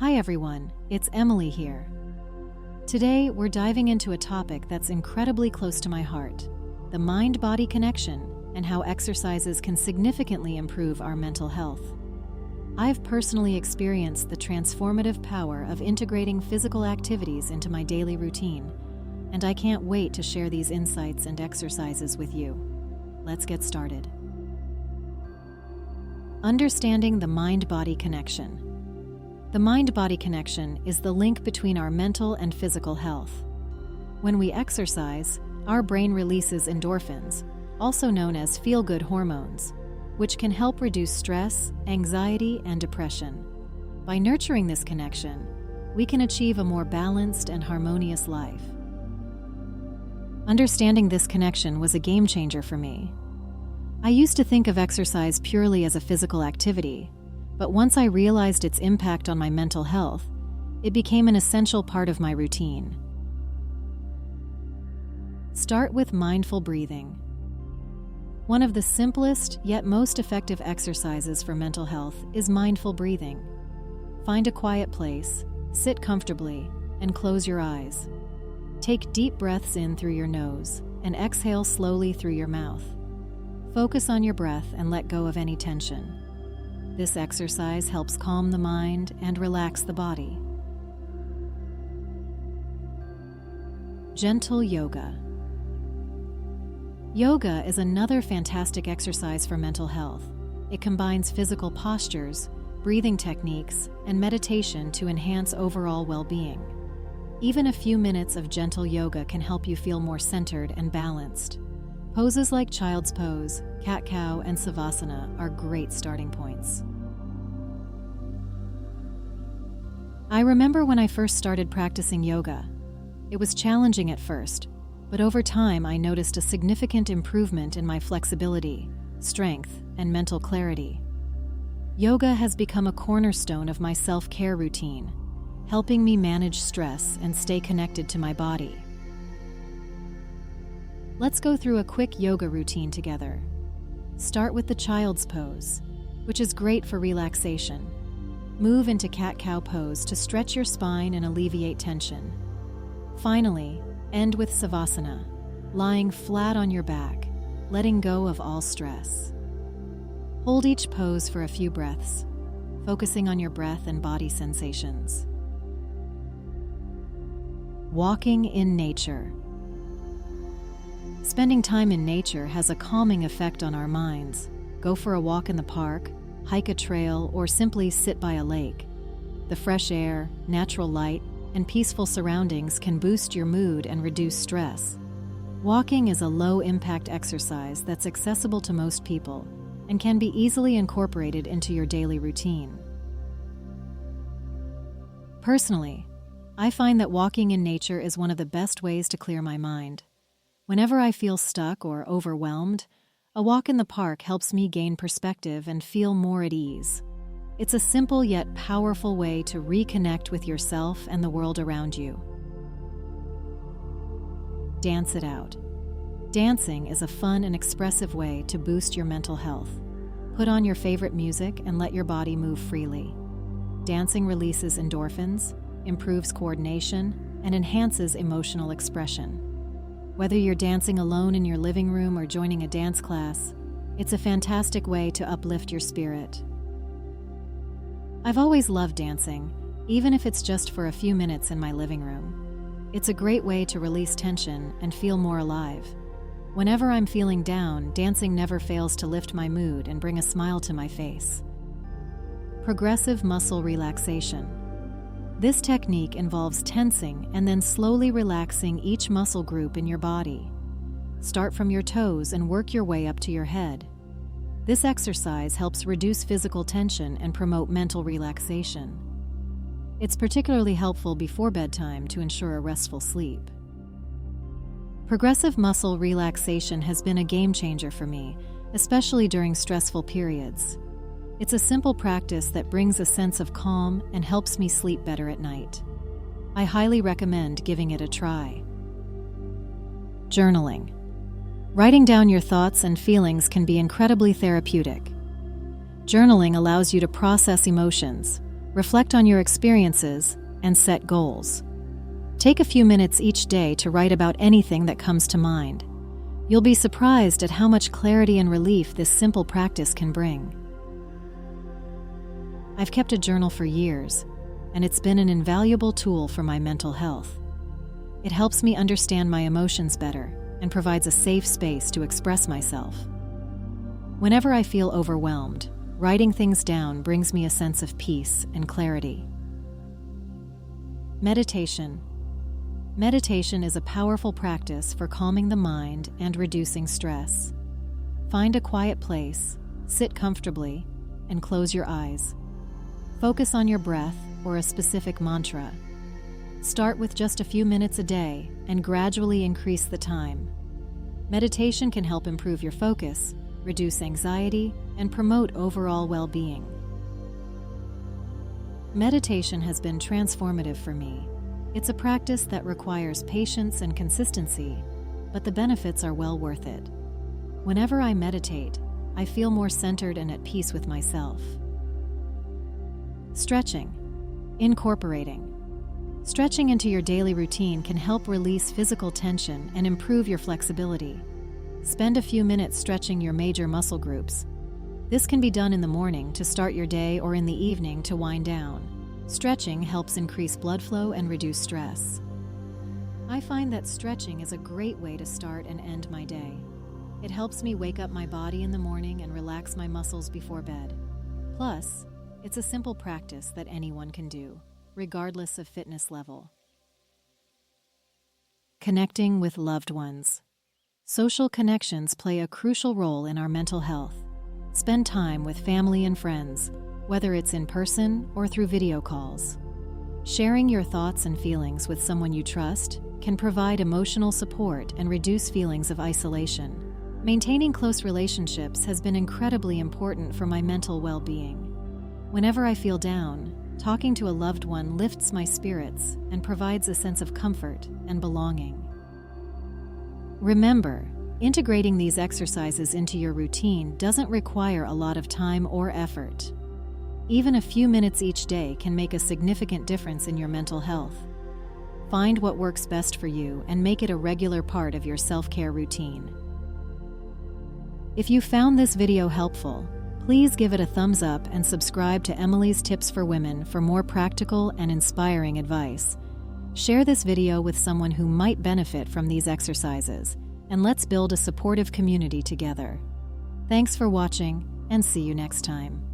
Hi everyone, it's Emily here. Today, we're diving into a topic that's incredibly close to my heart, the mind-body connection and how exercises can significantly improve our mental health. I've personally experienced the transformative power of integrating physical activities into my daily routine, and I can't wait to share these insights and exercises with you. Let's get started. Understanding the mind-body connection. The mind-body connection is the link between our mental and physical health. When we exercise, our brain releases endorphins, also known as feel-good hormones, which can help reduce stress, anxiety, and depression. By nurturing this connection, we can achieve a more balanced and harmonious life. Understanding this connection was a game changer for me. I used to think of exercise purely as a physical activity, but once I realized its impact on my mental health, it became an essential part of my routine. Start with mindful breathing. One of the simplest yet most effective exercises for mental health is mindful breathing. Find a quiet place, sit comfortably, and close your eyes. Take deep breaths in through your nose and exhale slowly through your mouth. Focus on your breath and let go of any tension. This exercise helps calm the mind and relax the body. Gentle yoga. Yoga is another fantastic exercise for mental health. It combines physical postures, breathing techniques, and meditation to enhance overall well-being. Even a few minutes of gentle yoga can help you feel more centered and balanced. Poses like child's pose, cat-cow, and savasana are great starting points. I remember when I first started practicing yoga. It was challenging at first, but over time I noticed a significant improvement in my flexibility, strength, and mental clarity. Yoga has become a cornerstone of my self-care routine, helping me manage stress and stay connected to my body. Let's go through a quick yoga routine together. Start with the child's pose, which is great for relaxation. Move into cat-cow pose to stretch your spine and alleviate tension. Finally, end with savasana, lying flat on your back, letting go of all stress. Hold each pose for a few breaths, focusing on your breath and body sensations. Walking in nature. Spending time in nature has a calming effect on our minds. Go for a walk in the park, hike a trail, or simply sit by a lake. The fresh air, natural light, and peaceful surroundings can boost your mood and reduce stress. Walking is a low-impact exercise that's accessible to most people and can be easily incorporated into your daily routine. Personally, I find that walking in nature is one of the best ways to clear my mind. Whenever I feel stuck or overwhelmed, a walk in the park helps me gain perspective and feel more at ease. It's a simple yet powerful way to reconnect with yourself and the world around you. Dance it out. Dancing is a fun and expressive way to boost your mental health. Put on your favorite music and let your body move freely. Dancing releases endorphins, improves coordination, and enhances emotional expression. Whether you're dancing alone in your living room or joining a dance class, it's a fantastic way to uplift your spirit. I've always loved dancing, even if it's just for a few minutes in my living room. It's a great way to release tension and feel more alive. Whenever I'm feeling down, dancing never fails to lift my mood and bring a smile to my face. Progressive muscle relaxation. This technique involves tensing and then slowly relaxing each muscle group in your body. Start from your toes and work your way up to your head. This exercise helps reduce physical tension and promote mental relaxation. It's particularly helpful before bedtime to ensure a restful sleep. Progressive muscle relaxation has been a game changer for me, especially during stressful periods. It's a simple practice that brings a sense of calm and helps me sleep better at night. I highly recommend giving it a try. Journaling. Writing down your thoughts and feelings can be incredibly therapeutic. Journaling allows you to process emotions, reflect on your experiences, and set goals. Take a few minutes each day to write about anything that comes to mind. You'll be surprised at how much clarity and relief this simple practice can bring. I've kept a journal for years, and it's been an invaluable tool for my mental health. It helps me understand my emotions better and provides a safe space to express myself. Whenever I feel overwhelmed, writing things down brings me a sense of peace and clarity. Meditation. Meditation is a powerful practice for calming the mind and reducing stress. Find a quiet place, sit comfortably, and close your eyes. Focus on your breath or a specific mantra. Start with just a few minutes a day and gradually increase the time. Meditation can help improve your focus, reduce anxiety, and promote overall well-being. Meditation has been transformative for me. It's a practice that requires patience and consistency, but the benefits are well worth it. Whenever I meditate, I feel more centered and at peace with myself. Stretching. Incorporating. Stretching into your daily routine can help release physical tension and improve your flexibility. Spend a few minutes stretching your major muscle groups. This can be done in the morning to start your day or in the evening to wind down. Stretching helps increase blood flow and reduce stress. I find that stretching is a great way to start and end my day. It helps me wake up my body in the morning and relax my muscles before bed. Plus, it's a simple practice that anyone can do, regardless of fitness level. Connecting with loved ones. Social connections play a crucial role in our mental health. Spend time with family and friends, whether it's in person or through video calls. Sharing your thoughts and feelings with someone you trust can provide emotional support and reduce feelings of isolation. Maintaining close relationships has been incredibly important for my mental well-being. Whenever I feel down, talking to a loved one lifts my spirits and provides a sense of comfort and belonging. Remember, integrating these exercises into your routine doesn't require a lot of time or effort. Even a few minutes each day can make a significant difference in your mental health. Find what works best for you and make it a regular part of your self-care routine. If you found this video helpful, please give it a thumbs up and subscribe to Emily's Tips for Women for more practical and inspiring advice. Share this video with someone who might benefit from these exercises, and let's build a supportive community together. Thanks for watching, and see you next time.